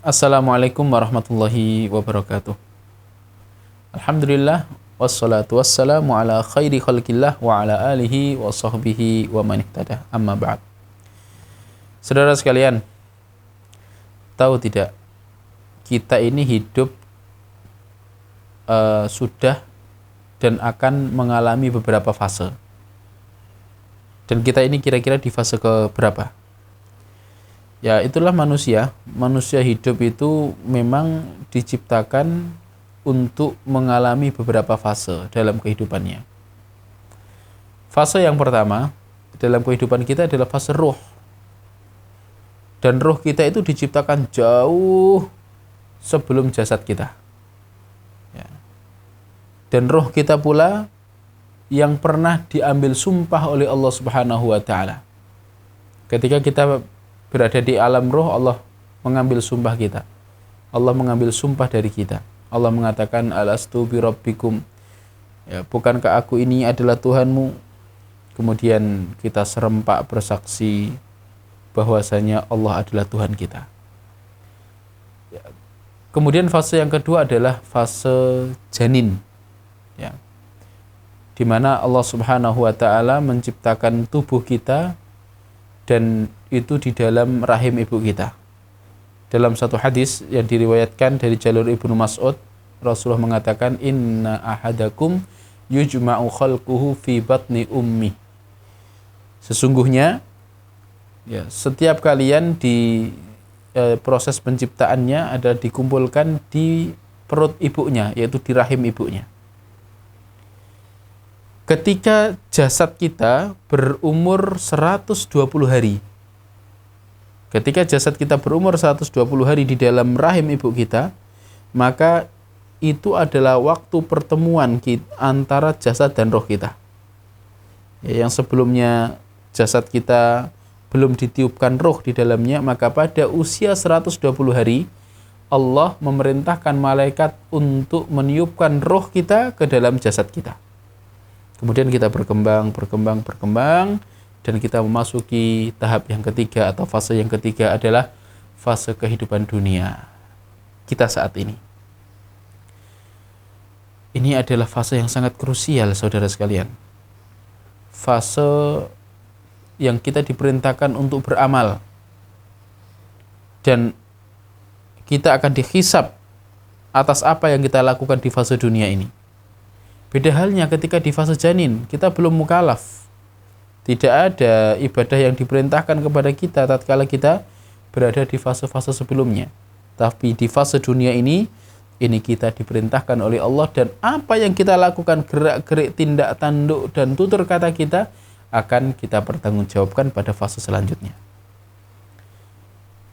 Assalamualaikum warahmatullahi wabarakatuh. Alhamdulillah wassalatu wassalamu ala khairi khalqillah wa ala alihi wa sahbihi wa man ihtada. Amma ba'd. Saudara sekalian, tahu tidak, kita ini hidup sudah dan akan mengalami beberapa fase. Dan kita ini kira-kira di fase ke berapa? Ya, itulah manusia. Manusia hidup itu memang diciptakan untuk mengalami beberapa fase dalam kehidupannya. Fase yang pertama dalam kehidupan kita adalah fase ruh. Dan ruh kita itu diciptakan jauh sebelum jasad kita. Ya. Dan ruh kita pula yang pernah diambil sumpah oleh Allah Subhanahu wa taala. Ketika kita berada di alam roh, Allah mengambil sumpah kita. Allah mengambil sumpah dari kita. Allah mengatakan, alastu bi rabbikum. Ya, bukankah aku ini adalah Tuhanmu? Kemudian kita serempak bersaksi bahwasanya Allah adalah Tuhan kita. Ya. Kemudian fase yang kedua adalah fase janin. Ya. Di mana Allah Subhanahu wa taala menciptakan tubuh kita dan itu di dalam rahim ibu kita. Dalam satu hadis yang diriwayatkan dari jalur Ibnu Mas'ud, Rasulullah mengatakan, inna ahadakum yujma'u khalquhu fi batni ummi. Sesungguhnya ya, setiap kalian di proses penciptaannya adalah dikumpulkan di perut ibunya, yaitu di rahim ibunya. Ketika jasad kita berumur 120 hari. Ketika jasad kita berumur 120 hari di dalam rahim ibu kita, maka itu adalah waktu pertemuan antara jasad dan roh kita. Ya, yang sebelumnya jasad kita belum ditiupkan roh di dalamnya, maka pada usia 120 hari, Allah memerintahkan malaikat untuk meniupkan roh kita ke dalam jasad kita. Kemudian kita berkembang, dan kita memasuki tahap yang ketiga atau fase yang ketiga adalah fase kehidupan dunia kita saat ini. Ini adalah fase yang sangat krusial, saudara sekalian. Fase yang kita diperintahkan untuk beramal. Dan kita akan dihisab atas apa yang kita lakukan di fase dunia ini. Beda halnya ketika di fase janin, kita belum mukallaf. Tidak ada ibadah yang diperintahkan kepada kita tatkala kita berada di fase-fase sebelumnya. Tapi di fase dunia ini kita diperintahkan oleh Allah, dan apa yang kita lakukan, gerak-gerik, tindak tanduk, dan tutur kata kita akan kita pertanggungjawabkan pada fase selanjutnya.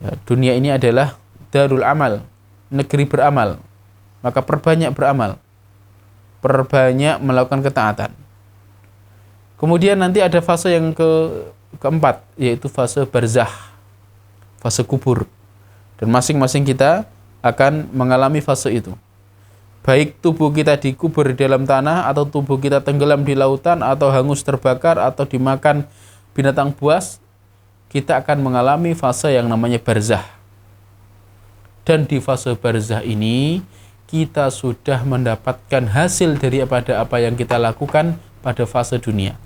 Ya, dunia ini adalah darul amal, negeri beramal. Maka perbanyak beramal. Perbanyak melakukan ketaatan. Kemudian nanti ada fase yang keempat, yaitu fase barzah, fase kubur. Dan masing-masing kita akan mengalami fase itu. Baik tubuh kita dikubur di dalam tanah, atau tubuh kita tenggelam di lautan, atau hangus terbakar, atau dimakan binatang buas, kita akan mengalami fase yang namanya barzah. Dan di fase barzah ini, kita sudah mendapatkan hasil daripada apa yang kita lakukan pada fase dunia.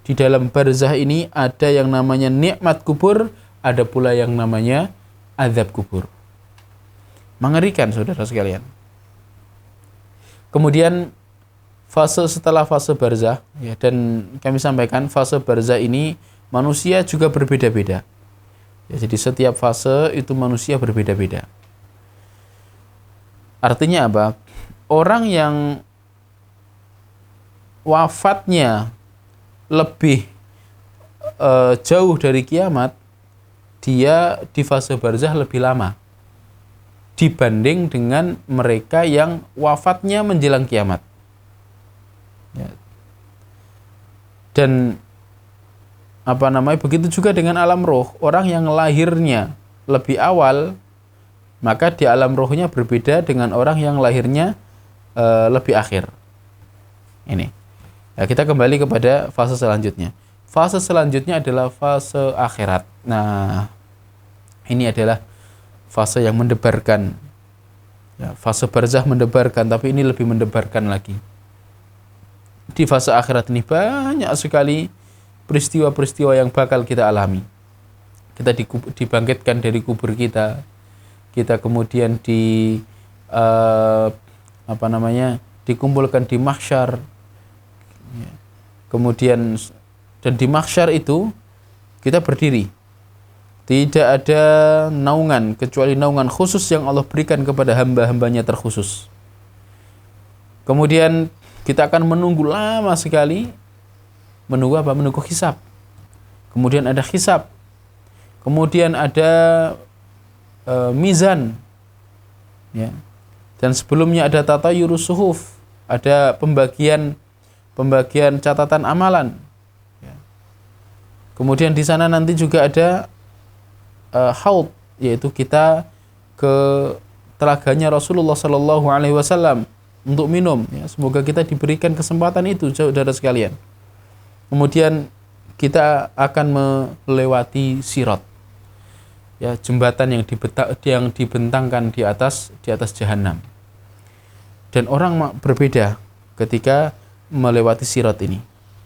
Di dalam barzah ini ada yang namanya nikmat kubur, ada pula yang namanya azab kubur. Mengerikan, saudara sekalian. Kemudian setelah fase barzah, ya, dan kami sampaikan fase barzah ini manusia juga berbeda-beda. Ya, jadi setiap fase itu manusia berbeda-beda. Artinya apa? Orang yang wafatnya lebih jauh dari kiamat, dia di fase barzah lebih lama dibanding dengan mereka yang wafatnya menjelang kiamat. Ya. Dan begitu juga dengan alam roh. Orang yang lahirnya lebih awal, maka di alam rohnya berbeda dengan orang yang lahirnya lebih akhir. Ini. Ya, kita kembali kepada fase selanjutnya. Fase selanjutnya adalah fase akhirat. Nah, ini adalah fase yang mendebarkan. Ya, fase barzah mendebarkan, tapi ini lebih mendebarkan lagi. Di fase akhirat ini banyak sekali peristiwa-peristiwa yang bakal kita alami. Kita dibangkitkan dari kubur kita. Kita kemudian dikumpulkan di mahsyar. Kemudian dan di mahsyar itu kita berdiri. Tidak ada naungan kecuali naungan khusus yang Allah berikan kepada hamba-hambanya terkhusus. Kemudian kita akan menunggu lama sekali. Menunggu apa? Menunggu hisab. Kemudian ada hisab. Kemudian ada mizan. Ya. Dan sebelumnya ada tatayurus suhuf. Ada pembagian catatan amalan. Ya. Kemudian di sana nanti juga ada haud, yaitu kita ke telaganya Rasulullah Sallallahu Alaihi Wasallam untuk minum. Ya, semoga kita diberikan kesempatan itu, saudara sekalian. Kemudian kita akan melewati sirat, ya, jembatan yang dibentangkan di atas jahanam. Dan orang berbeda ketika melewati sirat ini.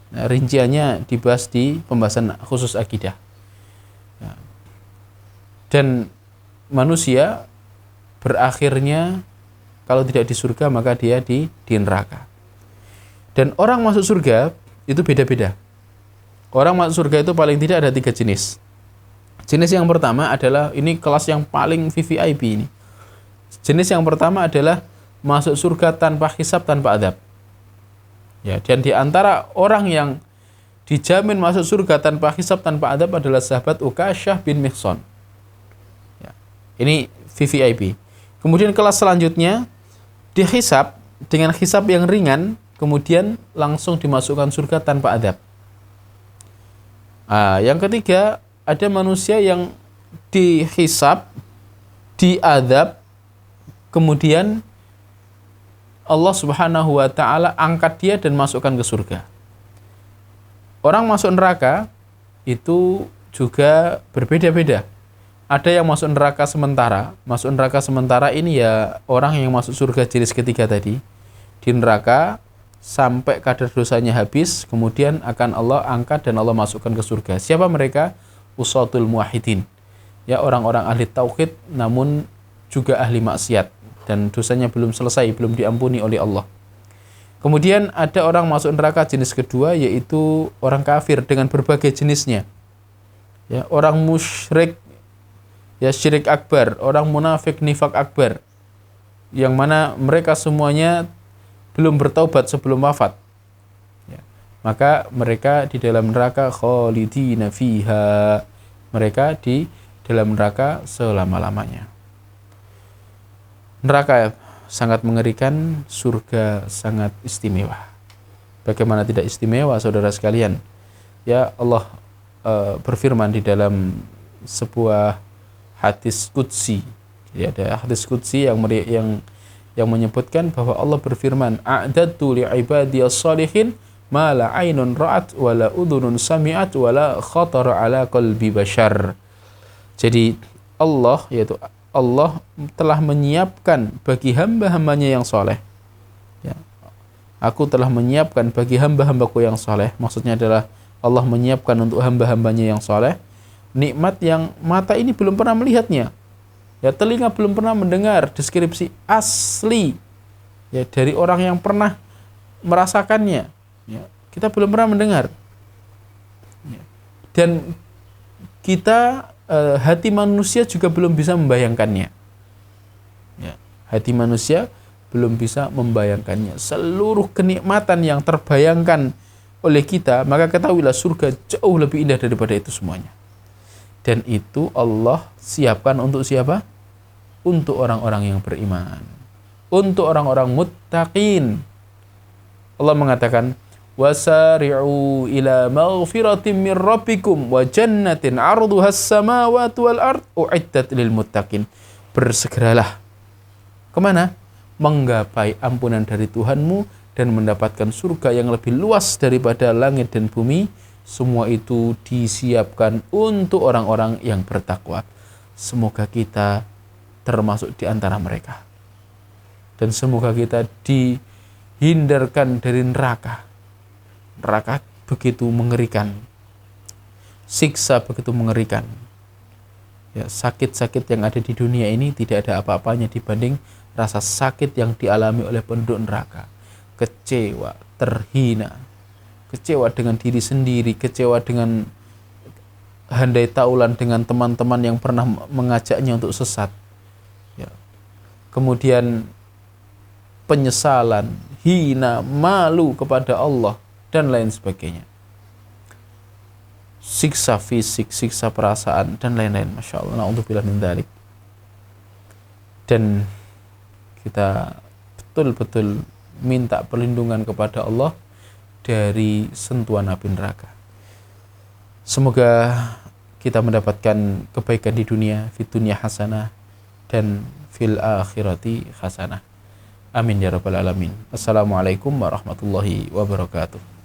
Nah, rinciannya dibahas di pembahasan khusus akidah. Dan manusia berakhirnya kalau tidak di surga maka dia di neraka. Dan orang masuk surga itu beda-beda. Orang masuk surga itu paling tidak ada 3 jenis. Jenis yang pertama adalah, ini kelas yang paling VVIP ini. Jenis yang pertama adalah masuk surga tanpa hisab, tanpa adab. Ya, dan di antara orang yang dijamin masuk surga tanpa hisab, tanpa adab adalah sahabat Ukasyah bin Mihsan. Ini VVIP. Kemudian kelas selanjutnya dihisab dengan hisab yang ringan, kemudian langsung dimasukkan surga tanpa adab. Yang ketiga, ada manusia yang dihisab, diadab, kemudian Allah Subhanahu wa taala angkat dia dan masukkan ke surga. Orang masuk neraka itu juga berbeda-beda. Ada yang masuk neraka sementara. Masuk neraka sementara ini ya orang yang masuk surga jenis ketiga tadi. Di neraka sampai kadar dosanya habis, kemudian akan Allah angkat dan Allah masukkan ke surga. Siapa mereka? Usatul muwahhidin. Ya, orang-orang ahli tauhid namun juga ahli maksiat dan dosanya belum selesai, belum diampuni oleh Allah. Kemudian ada orang masuk neraka jenis kedua, yaitu orang kafir dengan berbagai jenisnya. Ya, orang musyrik, ya syirik akbar, orang munafik nifak akbar, yang mana mereka semuanya belum bertaubat sebelum wafat. Ya, maka mereka di dalam neraka khalidina fiha, mereka di dalam neraka selama-lamanya. Neraka sangat mengerikan, surga sangat istimewa. Bagaimana tidak istimewa, saudara sekalian? Ya, Allah berfirman di dalam sebuah hadis qudsi. Ya, ada hadis qudsi yang menyebutkan bahwa Allah berfirman, a'dadtu li'ibadiyas shalihin ma la 'ainun ra'at wa la udhunun sami'at wa la khatara 'ala qalbi bashar. Jadi Allah telah menyiapkan bagi hamba-hambanya yang soleh. Ya. Aku telah menyiapkan bagi hamba-hambaku yang soleh. Maksudnya adalah Allah menyiapkan untuk hamba-hambanya yang soleh nikmat yang mata ini belum pernah melihatnya. Ya, telinga belum pernah mendengar deskripsi asli ya dari orang yang pernah merasakannya. Ya, kita belum pernah mendengar. Ya. Dan kita hati manusia juga belum bisa membayangkannya. Ya, hati manusia belum bisa membayangkannya. Seluruh kenikmatan yang terbayangkan oleh kita, maka ketahuilah surga jauh lebih indah daripada itu semuanya. Dan itu Allah siapkan untuk siapa? Untuk orang-orang yang beriman. Untuk orang-orang muttaqin. Allah mengatakan, wasari'u ila maghfiratin min rabbikum wa jannatin 'arduhas samawati wal ard u'iddat lil muttaqin. Bersegeralah. Kemana? Menggapai ampunan dari Tuhanmu dan mendapatkan surga yang lebih luas daripada langit dan bumi. Semua itu disiapkan untuk orang-orang yang bertakwa. Semoga kita termasuk di antara mereka. Dan semoga kita dihindarkan dari neraka. Neraka begitu mengerikan, siksa begitu mengerikan. Ya, sakit-sakit yang ada di dunia ini tidak ada apa-apanya dibanding rasa sakit yang dialami oleh penduduk neraka. Kecewa, terhina, kecewa dengan diri sendiri, kecewa dengan handai taulan dengan teman-teman yang pernah mengajaknya untuk sesat. Ya. Kemudian penyesalan, hina, malu kepada Allah, dan lain sebagainya. Siksa fisik, siksa perasaan, dan lain-lain. Masya Allah, na'udzubillah min dzalik. Dan kita betul-betul minta perlindungan kepada Allah dari sentuhan api neraka. Semoga kita mendapatkan kebaikan di dunia, fid dunya hasanah, dan fil akhirati hasanah. Amin ya rabbal alamin. Assalamualaikum warahmatullahi wabarakatuh.